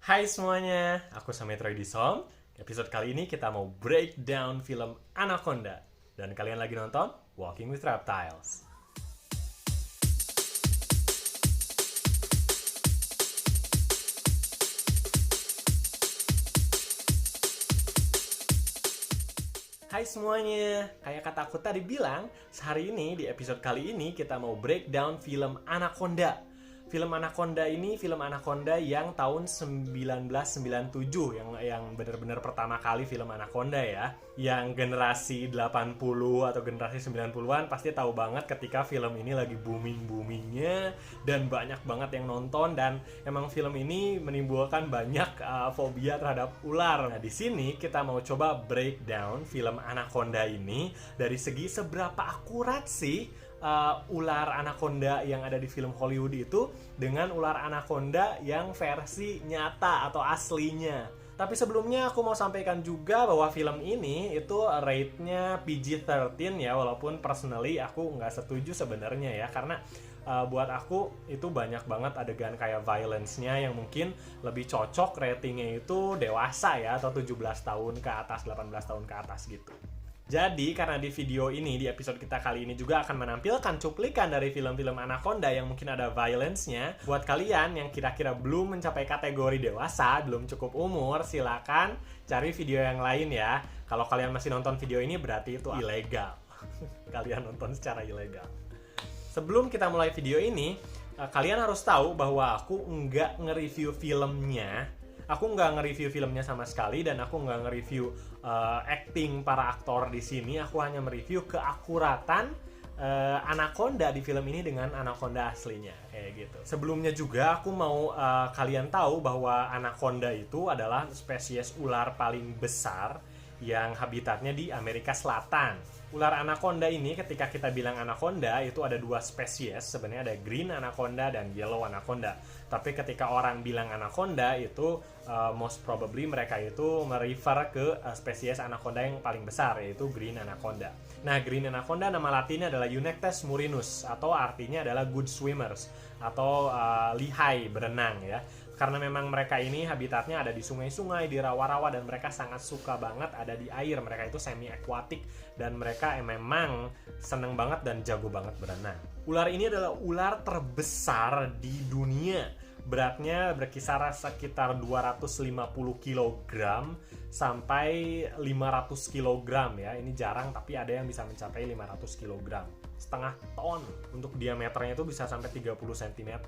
Hai semuanya, aku Sametro Edisom. Episode kali ini kita mau breakdown film Anaconda. Dan kalian lagi nonton Walking with Reptiles. Hai semuanya, kayak kata aku tadi bilang, hari ini di episode kali ini kita mau breakdown film Anaconda. Film Anaconda ini film Anaconda yang tahun 1997 yang benar-benar pertama kali film Anaconda ya. Yang generasi 80 atau generasi 90-an pasti tahu banget ketika film ini lagi booming-boomingnya dan banyak banget yang nonton dan emang film ini menimbulkan banyak fobia terhadap ular. Nah, di sini kita mau coba breakdown film Anaconda ini dari segi seberapa akurat sih ular anaconda yang ada di film Hollywood itu dengan ular anaconda yang versi nyata atau aslinya. Tapi sebelumnya aku mau sampaikan juga bahwa film ini itu rate-nya PG-13 ya, walaupun personally aku nggak setuju sebenarnya ya, karena buat aku itu banyak banget adegan kayak violence-nya yang mungkin lebih cocok ratingnya itu dewasa ya, atau 17 tahun ke atas, 18 tahun ke atas gitu. Jadi karena di video ini, di episode kita kali ini juga akan menampilkan cuplikan dari film-film Anaconda yang mungkin ada violence-nya. Buat kalian yang kira-kira belum mencapai kategori dewasa, belum cukup umur, silakan cari video yang lain ya. Kalau kalian masih nonton video ini berarti itu ilegal. Kalian nonton secara ilegal. Sebelum kita mulai video ini, kalian harus tahu bahwa aku nggak nge-review filmnya. Aku nggak nge-review filmnya sama sekali dan aku nggak nge-review acting para aktor di sini. Aku hanya mereview keakuratan Anaconda di film ini dengan Anaconda aslinya kayak gitu. Sebelumnya juga aku mau kalian tahu bahwa Anaconda itu adalah spesies ular paling besar yang habitatnya di Amerika Selatan. Ular anaconda ini, ketika kita bilang anaconda, itu ada dua spesies. Sebenarnya ada green anaconda dan yellow anaconda. Tapi ketika orang bilang anaconda, itu most probably mereka itu merefer ke spesies anaconda yang paling besar, yaitu green anaconda. Nah, green anaconda nama latinnya adalah Eunectes murinus, atau artinya adalah good swimmers, atau lihai berenang ya. Karena memang mereka ini habitatnya ada di sungai-sungai, di rawa-rawa, dan mereka sangat suka banget ada di air. Mereka itu semi-aquatic dan mereka memang seneng banget dan jago banget berenang. Ular ini adalah ular terbesar di dunia. Beratnya berkisar sekitar 250 kg sampai 500 kg ya. Ini jarang tapi ada yang bisa mencapai 500 kg. Setengah ton. Untuk diameternya itu bisa sampai 30 cm.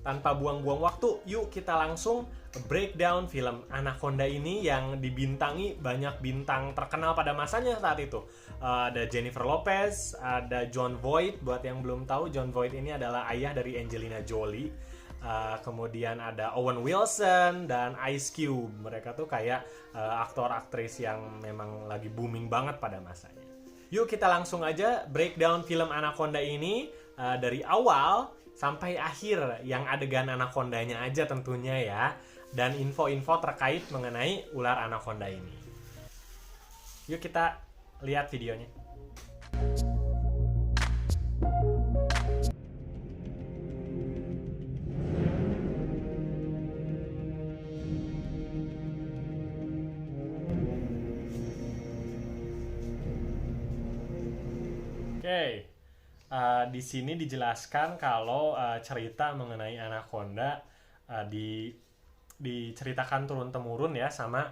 Tanpa buang-buang waktu, yuk kita langsung breakdown film Anaconda ini yang dibintangi banyak bintang terkenal pada masanya saat itu. Ada Jennifer Lopez, ada Jon Voight. Buat yang belum tahu, Jon Voight ini adalah ayah dari Angelina Jolie. Kemudian ada Owen Wilson dan Ice Cube. Mereka tuh kayak aktor-aktris yang memang lagi booming banget pada masanya. Yuk kita langsung aja breakdown film Anaconda ini dari awal sampai akhir, yang adegan Anacondanya aja tentunya ya, dan info-info terkait mengenai ular Anaconda ini. Yuk kita lihat videonya. Oke, di sini dijelaskan kalau cerita mengenai Anaconda diceritakan turun-temurun ya sama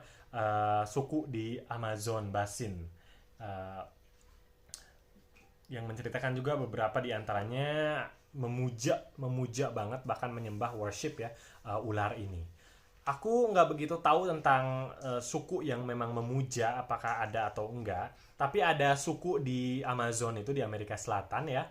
suku di Amazon Basin, yang menceritakan juga beberapa diantaranya memuja banget, bahkan menyembah, worship ya ular ini. Aku nggak begitu tahu tentang suku yang memang memuja, apakah ada atau enggak. Tapi ada suku di Amazon itu di Amerika Selatan ya,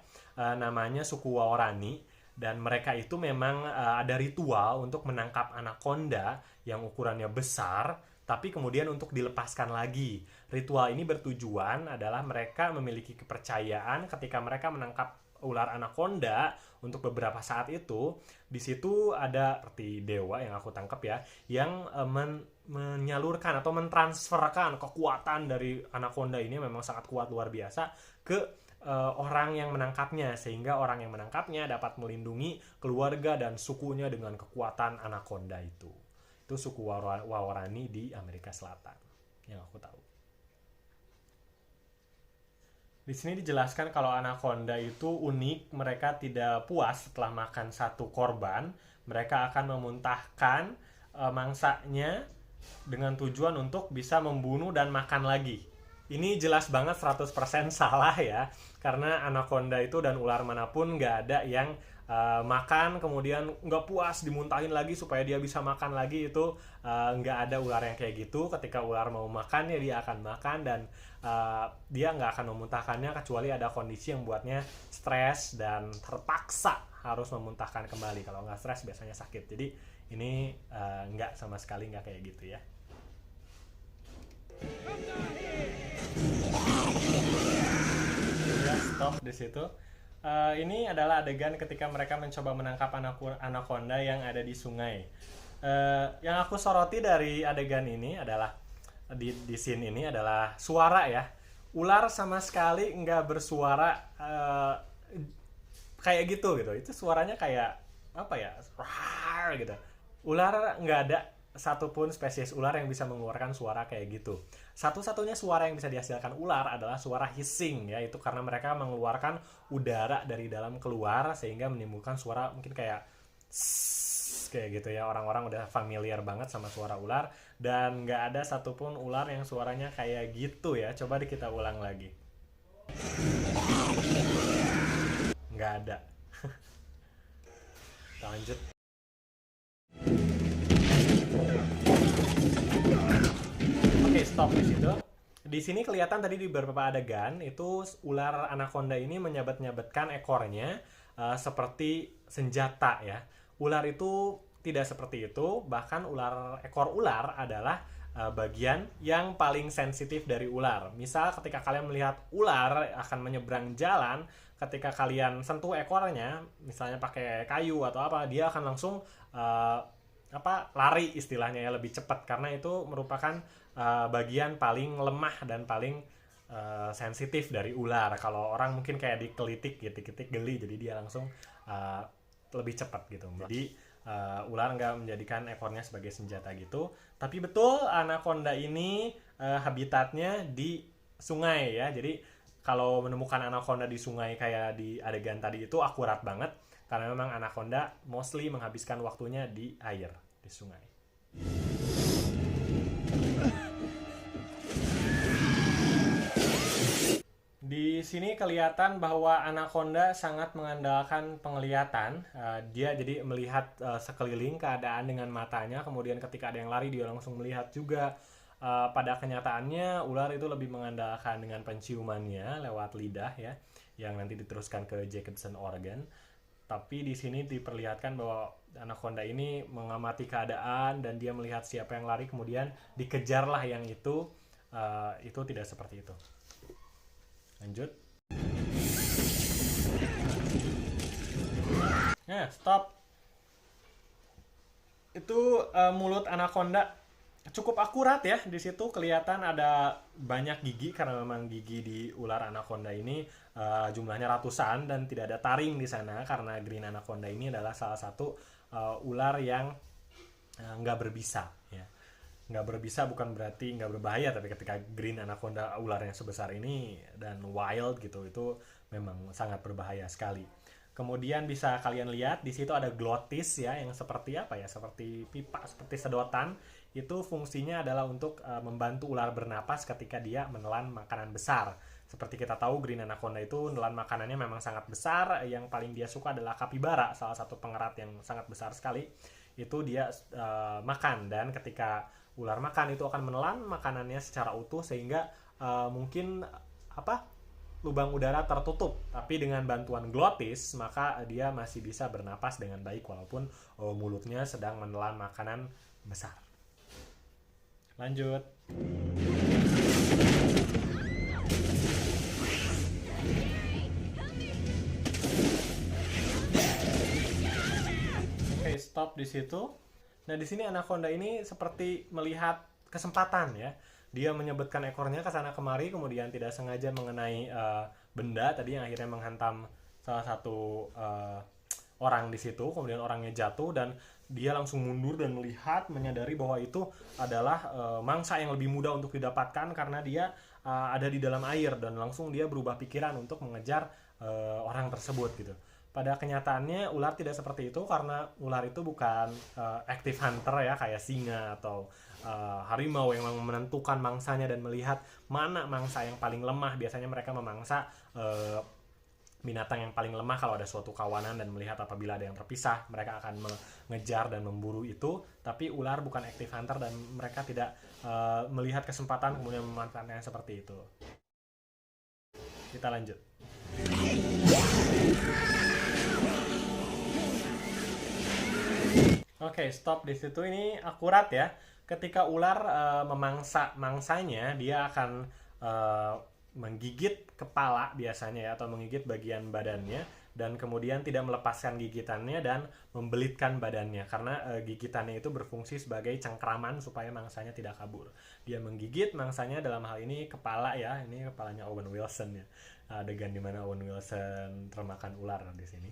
namanya suku Waorani. Dan mereka itu memang ada ritual untuk menangkap anaconda yang ukurannya besar, tapi kemudian untuk dilepaskan lagi. Ritual ini bertujuan adalah mereka memiliki kepercayaan ketika mereka menangkap ular anaconda untuk beberapa saat itu, di situ ada seperti dewa yang aku tangkap ya, yang menyalurkan atau mentransferkan kekuatan dari anaconda ini, memang sangat kuat luar biasa, ke orang yang menangkapnya, sehingga orang yang menangkapnya dapat melindungi keluarga dan sukunya dengan kekuatan anaconda itu. Itu suku Waorani di Amerika Selatan yang aku tahu. Di sini dijelaskan kalau anaconda itu unik, mereka tidak puas setelah makan satu korban, mereka akan memuntahkan mangsanya dengan tujuan untuk bisa membunuh dan makan lagi. Ini jelas banget 100% salah ya, karena anaconda itu dan ular manapun nggak ada yang makan kemudian nggak puas dimuntahin lagi supaya dia bisa makan lagi. Itu nggak ada ular yang kayak gitu. Ketika ular mau makan ya dia akan makan, dan dia nggak akan memuntahkannya kecuali ada kondisi yang buatnya stres dan terpaksa harus memuntahkan kembali. Kalau nggak stres biasanya sakit. Jadi ini nggak, sama sekali nggak kayak gitu ya. Ya, stop di situ. Ini adalah adegan ketika mereka mencoba menangkap anaconda yang ada di sungai. Yang aku soroti dari adegan ini adalah di scene ini adalah suara ya. Ular sama sekali nggak bersuara kayak gitu. Itu suaranya kayak apa ya? Rar gitu. Ular nggak ada satupun spesies ular yang bisa mengeluarkan suara kayak gitu. Satu-satunya suara yang bisa dihasilkan ular adalah suara hissing ya, itu karena mereka mengeluarkan udara dari dalam keluar sehingga menimbulkan suara mungkin kayak kayak gitu ya. Orang-orang udah familiar banget sama suara ular, dan nggak ada satupun ular yang suaranya kayak gitu ya. Coba kita ulang lagi. Nggak ada. Kita lanjut. Stop di situ. Di sini kelihatan tadi di beberapa adegan itu ular anaconda ini menyabat-nyabatkan ekornya seperti senjata ya. Ular itu tidak seperti itu, bahkan ekor ular adalah bagian yang paling sensitif dari ular. Misal ketika kalian melihat ular akan menyeberang jalan, ketika kalian sentuh ekornya, misalnya pakai kayu atau apa, dia akan langsung lari istilahnya ya, lebih cepat, karena itu merupakan bagian paling lemah dan paling sensitif dari ular. Kalau orang mungkin kayak dikelitik geli, jadi dia langsung lebih cepat gitu. Jadi ular nggak menjadikan ekornya sebagai senjata gitu. Tapi betul anaconda ini habitatnya di sungai ya. Jadi kalau menemukan anaconda di sungai kayak di adegan tadi itu akurat banget, karena memang anaconda mostly menghabiskan waktunya di air, di sungai. Di sini kelihatan bahwa anaconda sangat mengandalkan penglihatan. Dia jadi melihat sekeliling keadaan dengan matanya, kemudian ketika ada yang lari dia langsung melihat juga. Pada kenyataannya ular itu lebih mengandalkan dengan penciumannya lewat lidah ya, yang nanti diteruskan ke Jacobson organ. Tapi di sini diperlihatkan bahwa anaconda ini mengamati keadaan dan dia melihat siapa yang lari kemudian dikejarlah yang itu. Itu tidak seperti itu. Lanjut. Nah, stop. Itu mulut anaconda cukup akurat ya. Di situ kelihatan ada banyak gigi, karena memang gigi di ular anaconda ini jumlahnya ratusan, dan tidak ada taring di sana karena green anaconda ini adalah salah satu ular yang nggak berbisa ya. Nggak berbisa bukan berarti nggak berbahaya, tapi ketika green anaconda, ular yang sebesar ini dan wild gitu, itu memang sangat berbahaya sekali. Kemudian bisa kalian lihat di situ ada glotis ya, yang seperti apa ya, seperti pipa, seperti sedotan. Itu fungsinya adalah untuk membantu ular bernapas ketika dia menelan makanan besar. Seperti kita tahu green anaconda itu menelan makanannya memang sangat besar. Yang paling dia suka adalah kapibara, salah satu pengerat yang sangat besar sekali. Itu dia makan, dan ketika ular makan itu akan menelan makanannya secara utuh, sehingga mungkin lubang udara tertutup, tapi dengan bantuan glotis maka dia masih bisa bernapas dengan baik walaupun mulutnya sedang menelan makanan besar. Lanjut. Oke, stop di situ. Nah, di sini anaconda ini seperti melihat kesempatan ya. Dia menyebutkan ekornya ke sana kemari, kemudian tidak sengaja mengenai benda tadi yang akhirnya menghantam salah satu orang di situ. Kemudian orangnya jatuh, dan dia langsung mundur dan melihat, menyadari bahwa itu adalah mangsa yang lebih mudah untuk didapatkan karena dia ada di dalam air, dan langsung dia berubah pikiran untuk mengejar orang tersebut gitu. Pada kenyataannya ular tidak seperti itu, karena ular itu bukan active hunter ya kayak singa atau harimau yang menentukan mangsanya dan melihat mana mangsa yang paling lemah. Biasanya mereka memangsa binatang yang paling lemah kalau ada suatu kawanan, dan melihat apabila ada yang terpisah mereka akan mengejar dan memburu itu. Tapi ular bukan active hunter dan mereka tidak melihat kesempatan kemudian memanfaatkannya seperti itu. Kita lanjut. Oke, stop di situ. Ini akurat ya. Ketika ular memangsa mangsanya, dia akan menggigit kepala biasanya ya, atau menggigit bagian badannya, dan kemudian tidak melepaskan gigitannya dan membelitkan badannya, karena gigitannya itu berfungsi sebagai cengkraman supaya mangsanya tidak kabur. Dia menggigit mangsanya, dalam hal ini kepala ya, ini kepalanya Owen Wilson ya, adegan dimana Owen Wilson termakan ular di sini.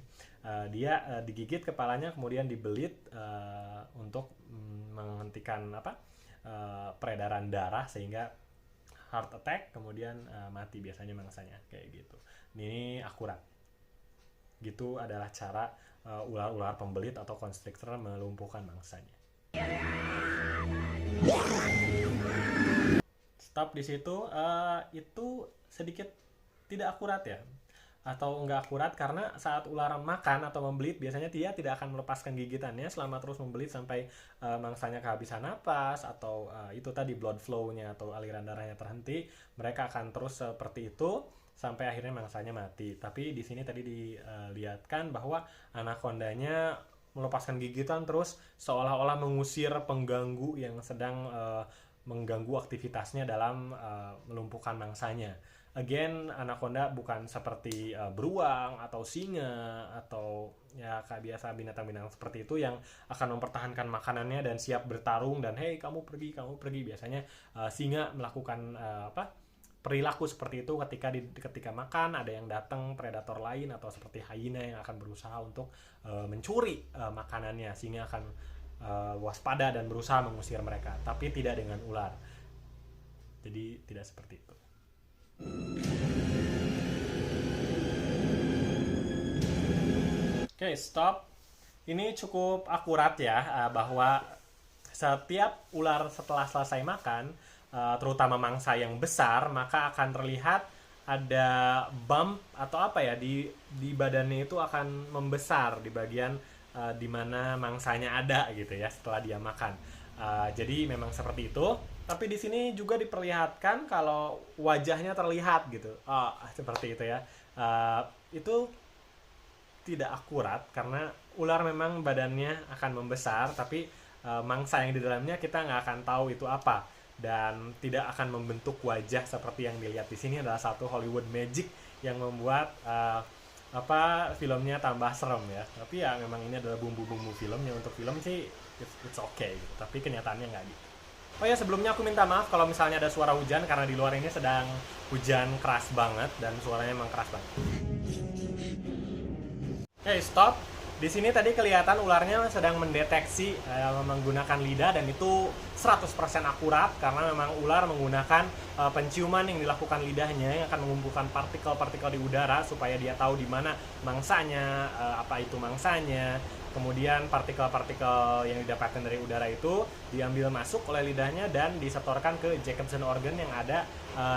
Dia digigit kepalanya, kemudian dibelit untuk menghentikan peredaran darah sehingga heart attack, kemudian mati biasanya mangsanya kayak gitu. Ini akurat. Gitu adalah cara ular-ular pembelit atau constrictor melumpuhkan mangsanya. Stop di situ. Itu sedikit tidak akurat ya, atau enggak akurat, karena saat ular makan atau membelit biasanya dia tidak akan melepaskan gigitannya selama terus membelit sampai mangsanya kehabisan napas, atau itu tadi blood flow-nya atau aliran darahnya terhenti. Mereka akan terus seperti itu sampai akhirnya mangsanya mati. Tapi di sini tadi dilihatkan bahwa anakondanya melepaskan gigitan terus seolah-olah mengusir pengganggu yang sedang mengganggu aktivitasnya dalam melumpuhkan mangsanya. Again, anaconda bukan seperti beruang atau singa atau ya kayak biasa binatang-binatang seperti itu yang akan mempertahankan makanannya dan siap bertarung dan hey kamu pergi. Biasanya singa melakukan perilaku seperti itu ketika makan ada yang datang predator lain, atau seperti hyena yang akan berusaha untuk mencuri makanannya. Singa akan waspada dan berusaha mengusir mereka, tapi tidak dengan ular. Jadi tidak seperti itu. Oke, stop. Ini cukup akurat ya, bahwa setiap ular setelah selesai makan, terutama mangsa yang besar, maka akan terlihat ada bump atau apa ya di badannya, itu akan membesar di bagian di mana mangsanya ada gitu ya setelah dia makan. Jadi memang seperti itu. Tapi di sini juga diperlihatkan kalau wajahnya terlihat gitu, seperti itu ya. Itu tidak akurat karena ular memang badannya akan membesar, tapi mangsa yang di dalamnya kita nggak akan tahu itu apa, dan tidak akan membentuk wajah seperti yang dilihat di sini. Adalah satu Hollywood magic yang membuat filmnya tambah serem ya. Tapi ya memang ini adalah bumbu-bumbu filmnya. Untuk film sih it's okay gitu, tapi kenyataannya nggak gitu. Oh ya, sebelumnya aku minta maaf kalau misalnya ada suara hujan, karena di luar ini sedang hujan keras banget dan suaranya memang keras banget. Oke, stop. Di sini tadi kelihatan ularnya sedang mendeteksi menggunakan lidah, dan itu 100% akurat karena memang ular menggunakan penciuman yang dilakukan lidahnya yang akan mengumpulkan partikel-partikel di udara supaya dia tahu di mana mangsanya, apa itu mangsanya. Kemudian partikel-partikel yang didapatkan dari udara itu diambil masuk oleh lidahnya dan disetorkan ke Jacobson organ yang ada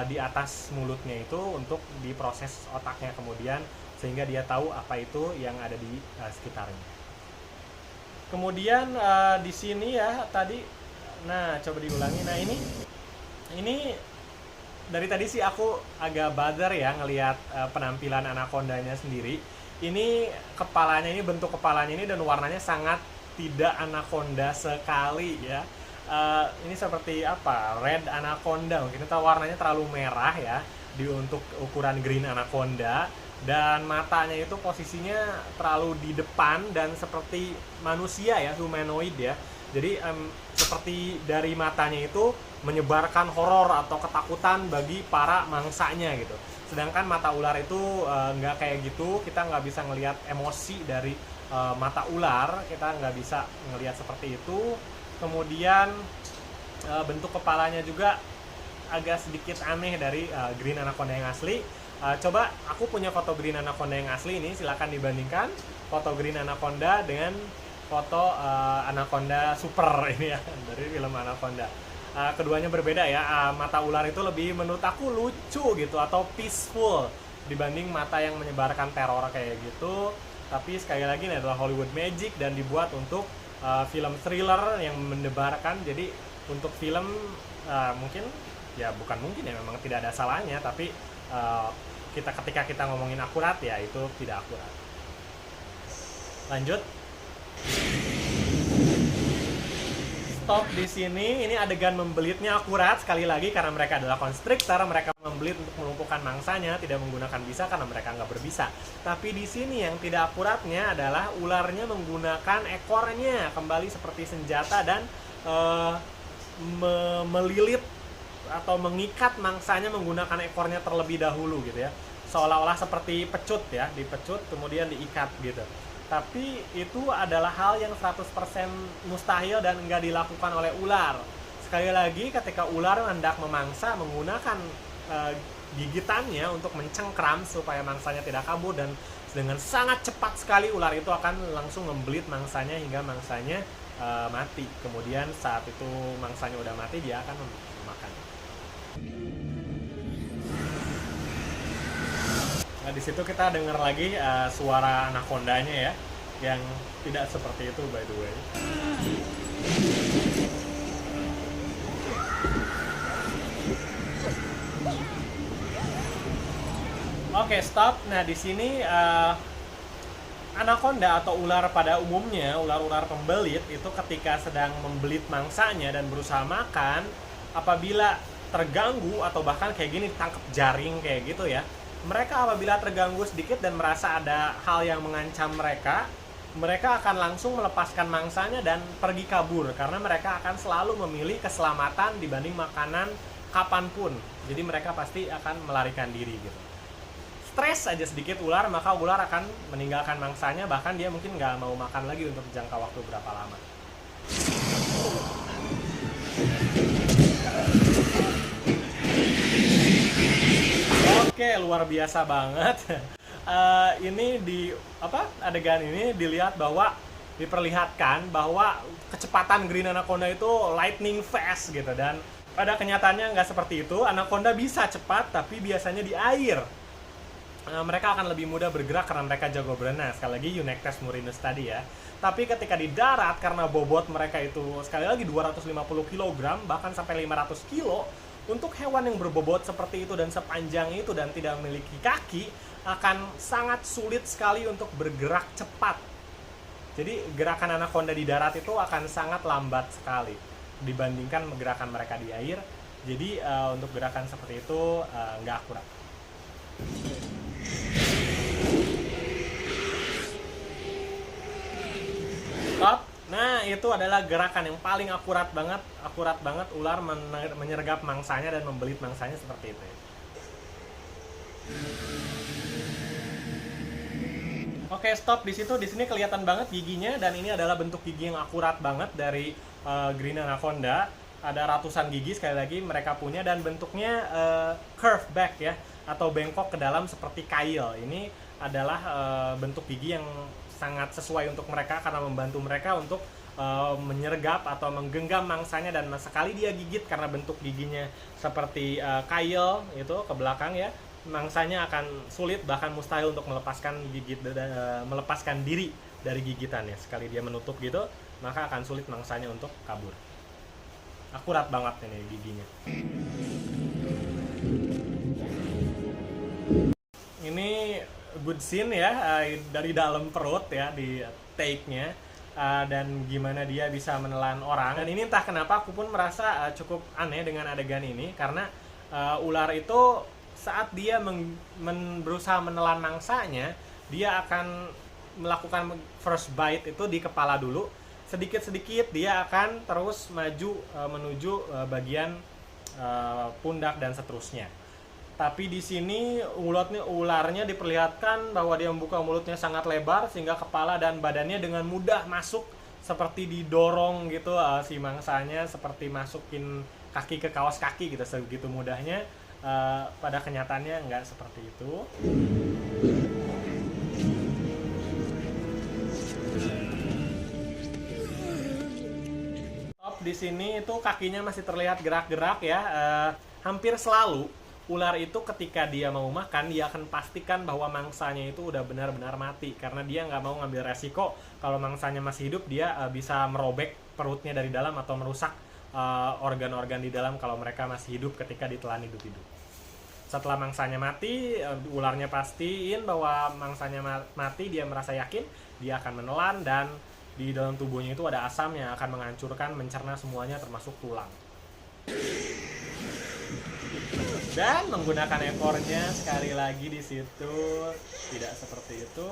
di atas mulutnya itu untuk diproses otaknya kemudian, sehingga dia tahu apa itu yang ada di sekitarnya. Kemudian di sini ya tadi, nah coba diulangi. Nah ini dari tadi sih aku agak bother ya ngelihat penampilan anakondanya sendiri. Ini kepalanya, ini bentuk kepalanya ini dan warnanya sangat tidak anaconda sekali ya. Ini seperti apa? Red anaconda mungkin, kita warnanya terlalu merah ya untuk ukuran green anaconda. Dan matanya itu posisinya terlalu di depan dan seperti manusia ya, humanoid ya. Jadi seperti dari matanya itu menyebarkan horor atau ketakutan bagi para mangsanya gitu. Sedangkan mata ular itu nggak kayak gitu, kita nggak bisa ngelihat emosi dari mata ular, kita nggak bisa ngelihat seperti itu. Kemudian bentuk kepalanya juga agak sedikit aneh dari green anaconda yang asli. Coba aku punya foto green anaconda yang asli ini, silakan dibandingkan foto green anaconda dengan foto anaconda super ini ya dari film Anaconda. Keduanya berbeda ya. Mata ular itu lebih menurut aku lucu gitu atau peaceful dibanding mata yang menyebarkan teror kayak gitu. Tapi sekali lagi ini adalah Hollywood Magic dan dibuat untuk film thriller yang mendebarkan. Jadi untuk film mungkin ya bukan mungkin ya, memang tidak ada salahnya, tapi ketika kita ngomongin akurat ya itu tidak akurat. Lanjut. Stop di sini. Ini adegan membelitnya akurat sekali lagi karena mereka adalah constrictor, mereka membelit untuk melumpuhkan mangsanya, tidak menggunakan bisa karena mereka nggak berbisa. Tapi di sini yang tidak akuratnya adalah ularnya menggunakan ekornya kembali seperti senjata dan melilit atau mengikat mangsanya menggunakan ekornya terlebih dahulu gitu ya. Seolah-olah seperti pecut ya, dipecut kemudian diikat gitu. Tapi itu adalah hal yang 100% mustahil dan nggak dilakukan oleh ular. Sekali lagi, ketika ular hendak memangsa menggunakan gigitannya untuk mencengkram supaya mangsanya tidak kabur, dan dengan sangat cepat sekali ular itu akan langsung membelit mangsanya hingga mangsanya mati. Kemudian saat itu mangsanya udah mati, dia akan memakan. Nah, di situ kita dengar lagi suara anakondanya ya, yang tidak seperti itu by the way. Oke, stop. Nah, di sini anaconda atau ular pada umumnya, ular-ular pembelit itu ketika sedang membelit mangsanya dan berusaha makan, apabila terganggu atau bahkan kayak gini tangkap jaring kayak gitu ya, mereka apabila terganggu sedikit dan merasa ada hal yang mengancam mereka, mereka akan langsung melepaskan mangsanya dan pergi kabur karena mereka akan selalu memilih keselamatan dibanding makanan kapanpun. Jadi mereka pasti akan melarikan diri gitu. Stres aja sedikit ular, maka ular akan meninggalkan mangsanya, bahkan dia mungkin nggak mau makan lagi untuk jangka waktu berapa lama. Oke, luar biasa banget. Ini di adegan ini dilihat bahwa diperlihatkan bahwa kecepatan green anaconda itu lightning fast gitu, dan pada kenyataannya nggak seperti itu. Anaconda bisa cepat tapi biasanya di air. Mereka akan lebih mudah bergerak karena mereka jago berenang. Sekali lagi Eunectes murinus tadi ya. Tapi ketika di darat karena bobot mereka itu sekali lagi 250 kg bahkan sampai 500 kg, untuk hewan yang berbobot seperti itu dan sepanjang itu dan tidak memiliki kaki, akan sangat sulit sekali untuk bergerak cepat. Jadi gerakan anaconda di darat itu akan sangat lambat sekali dibandingkan gerakan mereka di air. Jadi untuk gerakan seperti itu nggak akurat. Stop. Nah, itu adalah gerakan yang paling akurat banget ular menyergap mangsanya dan membelit mangsanya seperti itu. Oke, stop di situ. Di sini kelihatan banget giginya, dan ini adalah bentuk gigi yang akurat banget dari green anaconda. Ada ratusan gigi sekali lagi mereka punya, dan bentuknya curve back ya, atau bengkok ke dalam seperti kail. Ini adalah bentuk gigi yang sangat sesuai untuk mereka karena membantu mereka untuk menyergap atau menggenggam mangsanya, dan sekali dia gigit karena bentuk giginya seperti kail itu ke belakang ya, mangsanya akan sulit bahkan mustahil untuk melepaskan melepaskan diri dari gigitannya. Sekali dia menutup gitu, maka akan sulit mangsanya untuk kabur. Akurat banget ini giginya. Ini good scene ya, dari dalam perut ya di take-nya, dan gimana dia bisa menelan orang. Dan ini entah kenapa aku pun merasa cukup aneh dengan adegan ini, karena ular itu saat dia berusaha menelan mangsanya, dia akan melakukan first bite itu di kepala dulu. Sedikit-sedikit dia akan terus maju menuju bagian pundak dan seterusnya. Tapi di sini ularnya diperlihatkan bahwa dia membuka mulutnya sangat lebar sehingga kepala dan badannya dengan mudah masuk seperti didorong gitu, si mangsanya seperti masukin kaki ke kaos kaki gitu, segitu mudahnya. Pada kenyataannya nggak seperti itu. Di sini itu kakinya masih terlihat gerak-gerak ya. Hampir selalu ular itu ketika dia mau makan, dia akan pastikan bahwa mangsanya itu udah benar-benar mati, karena dia nggak mau ngambil resiko kalau mangsanya masih hidup, dia bisa merobek perutnya dari dalam atau merusak organ-organ di dalam kalau mereka masih hidup ketika ditelan hidup-hidup. Setelah mangsanya mati, ularnya pastiin bahwa mangsanya mati, dia merasa yakin, dia akan menelan, dan di dalam tubuhnya itu ada asam yang akan menghancurkan, mencerna semuanya termasuk tulang. Dan menggunakan ekornya sekali lagi di situ, tidak seperti itu.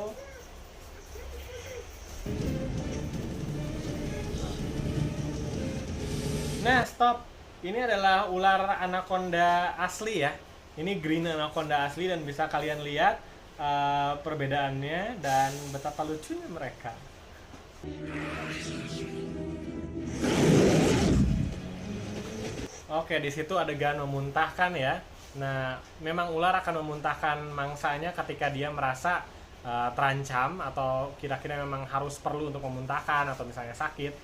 Nah, stop. Ini adalah ular anaconda asli ya. Ini green anaconda asli, dan bisa kalian lihat perbedaannya dan betapa lucunya mereka. Oke, di situ adegan memuntahkan ya. Nah, memang ular akan memuntahkan mangsanya ketika dia merasa terancam atau kira-kira memang harus perlu untuk memuntahkan atau misalnya sakit.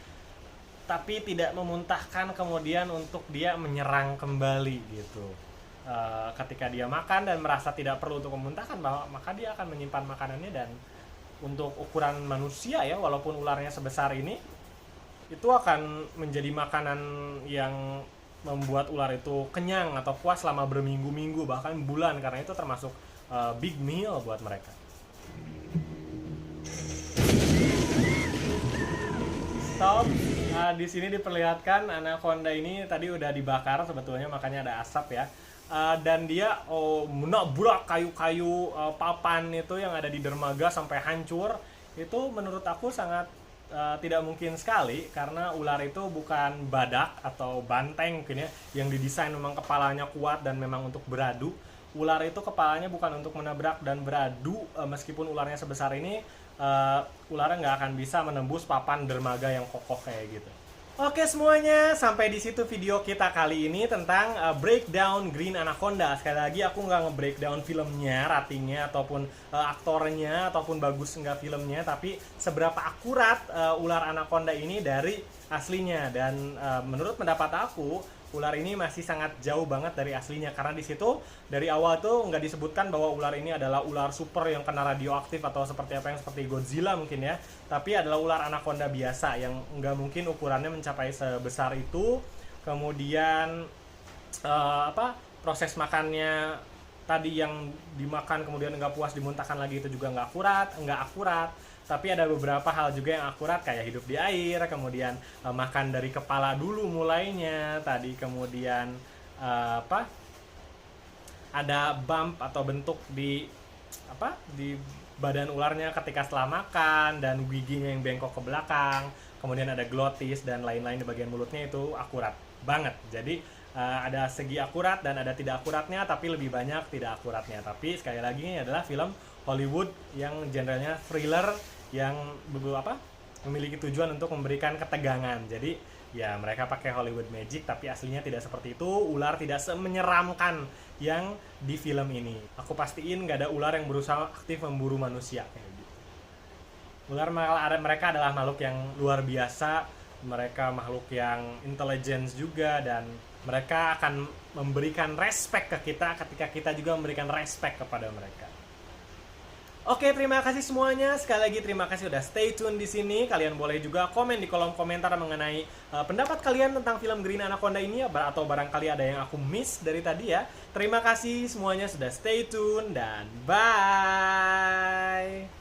Tapi tidak memuntahkan kemudian untuk dia menyerang kembali gitu. Ketika dia makan dan merasa tidak perlu untuk memuntahkan, maka dia akan menyimpan makanannya. Dan untuk ukuran manusia ya, walaupun ularnya sebesar ini, itu akan menjadi makanan yang membuat ular itu kenyang atau puas selama berminggu-minggu, bahkan bulan, karena itu termasuk big meal buat mereka. Stop. Di sini diperlihatkan anaconda ini tadi udah dibakar sebetulnya, makanya ada asap ya. Dan dia menabrak kayu-kayu papan itu yang ada di dermaga sampai hancur. Itu menurut aku sangat tidak mungkin sekali, karena ular itu bukan badak atau banteng mungkin ya, yang didesain memang kepalanya kuat dan memang untuk beradu. Ular itu kepalanya bukan untuk menabrak dan beradu. Meskipun ularnya sebesar ini, ularnya nggak akan bisa menembus papan dermaga yang kokoh kayak gitu. Oke semuanya, sampai di situ video kita kali ini tentang breakdown Green Anaconda. Sekali lagi aku nggak nge-breakdown filmnya, ratingnya, ataupun aktornya, ataupun bagus nggak filmnya, tapi seberapa akurat ular anaconda ini dari aslinya. Dan menurut pendapat aku, ular ini masih sangat jauh banget dari aslinya, karena di situ dari awal tuh nggak disebutkan bahwa ular ini adalah ular super yang kena radioaktif atau seperti apa, yang seperti Godzilla mungkin ya, tapi adalah ular anaconda biasa yang nggak mungkin ukurannya mencapai sebesar itu. Kemudian proses makannya tadi yang dimakan kemudian nggak puas dimuntahkan lagi, itu juga nggak akurat. Tapi ada beberapa hal juga yang akurat, kayak hidup di air, kemudian makan dari kepala dulu mulainya tadi, kemudian ada bump atau bentuk di badan ularnya ketika setelah makan, dan giginya yang bengkok ke belakang, kemudian ada glotis dan lain-lain di bagian mulutnya, itu akurat banget. Jadi ada segi akurat dan ada tidak akuratnya, tapi lebih banyak tidak akuratnya. Tapi sekali lagi, ini adalah film Hollywood yang genrenya thriller, yang memiliki tujuan untuk memberikan ketegangan. Jadi ya mereka pakai Hollywood Magic, tapi aslinya tidak seperti itu. Ular tidak semenyeramkan yang di film ini. Aku pastiin nggak ada ular yang berusaha aktif memburu manusia kayak gitu. Ular mereka adalah makhluk yang luar biasa. Mereka makhluk yang intelligence juga, dan mereka akan memberikan respect ke kita ketika kita juga memberikan respect kepada mereka. Oke, terima kasih semuanya. Sekali lagi terima kasih udah stay tune di sini. Kalian boleh juga komen di kolom komentar mengenai pendapat kalian tentang film Green Anaconda ini, atau barangkali ada yang aku miss dari tadi ya. Terima kasih semuanya sudah stay tune, dan bye.